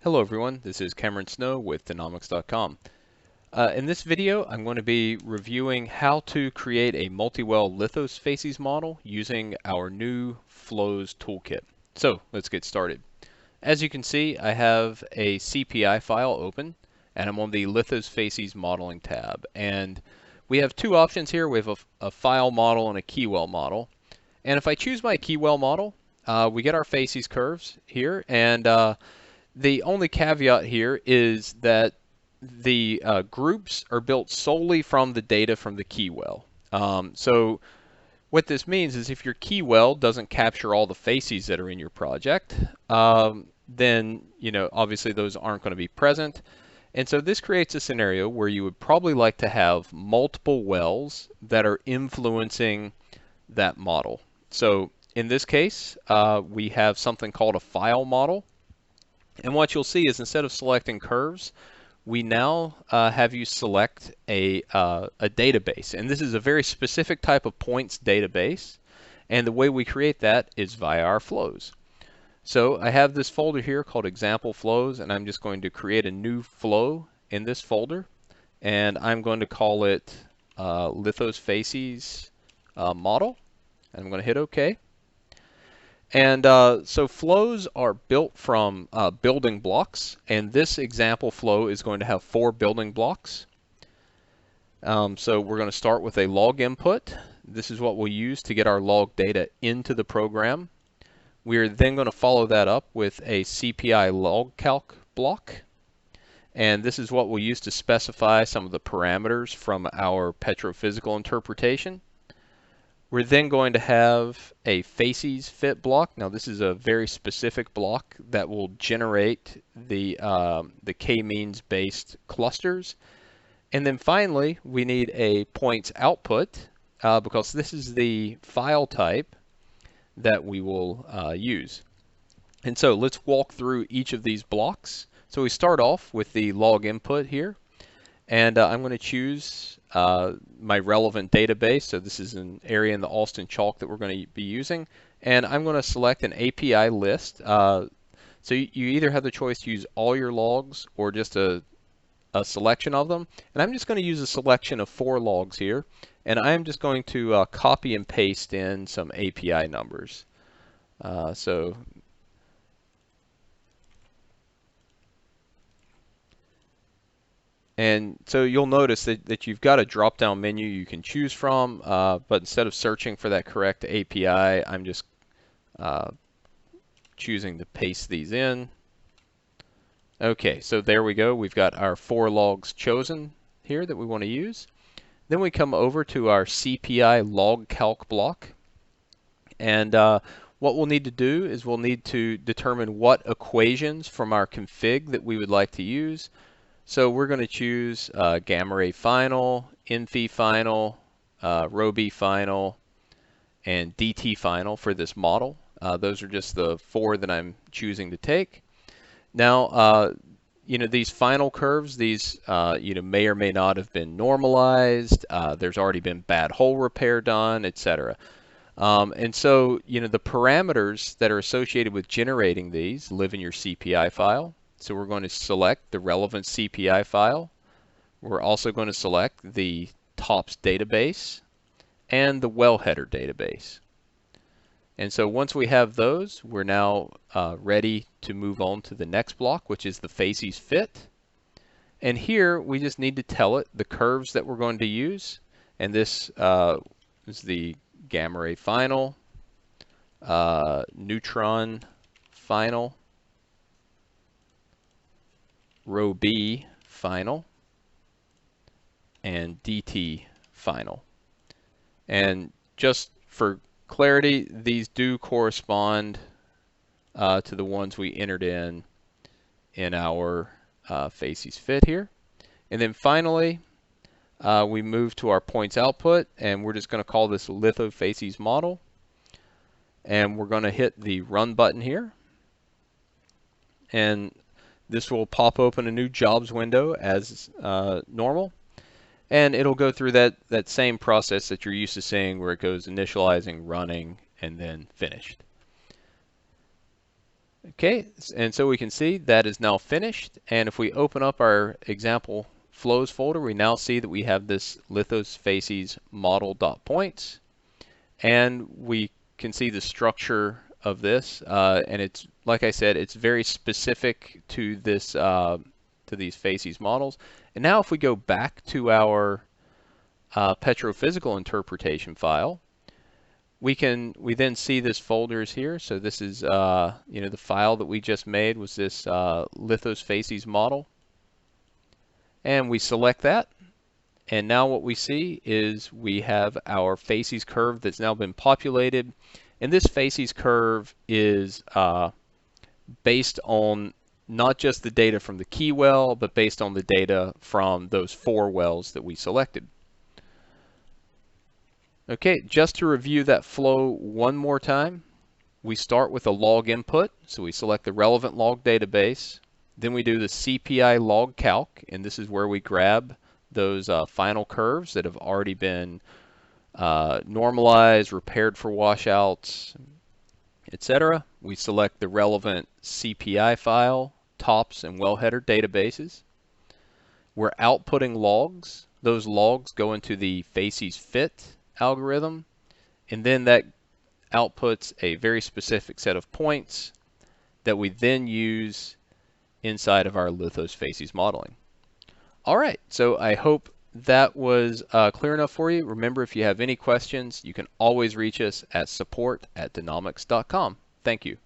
Hello everyone, this is Cameron Snow with Danomics.com. In this video, I'm going to be reviewing how to create a multi-well lithofacies model using our new Flows toolkit. So let's get started. As you can see, I have a CPI file open, and I'm on the Lithofacies modeling tab. And we have two options here. We have a file model and a key well model. And if I choose my key well model, we get our facies curves here, and the only caveat here is that the groups are built solely from the data from the key well. So what this means is if your key well doesn't capture all the facies that are in your project, then obviously those aren't going to be present. And so this creates a scenario where you would probably like to have multiple wells that are influencing that model. So in this case, we have something called a file model. And what you'll see is instead of selecting curves, we now have you select a database. And this is a very specific type of points database. And the way we create that is via our flows. So I have this folder here called example flows, and I'm just going to create a new flow in this folder. And I'm going to call it Lithofacies model. And I'm going to hit OK. And so flows are built from building blocks, and this example flow is going to have 4 building blocks. So we're going to start with a log input. This is what we'll use to get our log data into the program. We're then going to follow that up with a CPI log calc block. And this is what we'll use to specify some of the parameters from our petrophysical interpretation. We're then going to have a facies fit block. Now this is a very specific block that will generate the k-means based clusters. And then finally, we need a points output because this is the file type that we will use. And so let's walk through each of these blocks. So we start off with the log input here. And I'm going to choose my relevant database. So this is an area in the Alston chalk that we're going to be using. And I'm going to select an API list. So you either have the choice to use all your logs or just a selection of them. And I'm just going to use a selection of 4 logs here. And I'm just going to copy and paste in some API numbers. And so you'll notice that you've got a drop-down menu you can choose from, but instead of searching for that correct API, I'm just choosing to paste these in. Okay, so there we go. We've got our 4 logs chosen here that we want to use. Then we come over to our CPI log calc block. And what we'll need to do is we'll need to determine what equations from our config that we would like to use. So we're going to choose gamma ray final, inphi final, rho b final, and dt final for this model. Those are just the 4 that I'm choosing to take. Now, these final curves, these may or may not have been normalized. There's already been bad hole repair done, etc. And so, the parameters that are associated with generating these live in your CPI file. So we're going to select the relevant CPI file. We're also going to select the TOPS database and the well header database. And so once we have those, we're now ready to move on to the next block, which is the facies fit. And here we just need to tell it the curves that we're going to use. And this is the gamma ray final, neutron final, rho b final, and dt final. And just for clarity, these do correspond to the ones we entered in our facies fit here. And then finally, we move to our points output, and we're just going to call this Lithofacies model. And we're going to hit the run button here. And this will pop open a new jobs window as normal. And it'll go through that same process that you're used to seeing where it goes initializing, running, and then finished. Okay, and so we can see that is now finished. And if we open up our example flows folder, we now see that we have this Lithofacies model.points, and we can see the structure of this. And it's, like I said, it's very specific to this to these facies models. And now if we go back to our petrophysical interpretation file, we then see this folders here. So this is the file that we just made was this Lithofacies model, and we select that. And now what we see is we have our facies curve that's now been populated, and this facies curve is based on not just the data from the key well, but based on the data from those 4 wells that we selected. Okay, just to review that flow one more time, we start with a log input, so we select the relevant log database. Then we do the CPI log calc, and this is where we grab those final curves that have already been normalized, repaired for washouts, etc. We select the relevant CPI file, tops, and wellheader databases. We're outputting logs. Those logs go into the facies fit algorithm, and then that outputs a very specific set of points that we then use inside of our Lithofacies modeling. All right, so I hope that was clear enough for you. Remember, if you have any questions, you can always reach us at support@danomics.com. Thank you.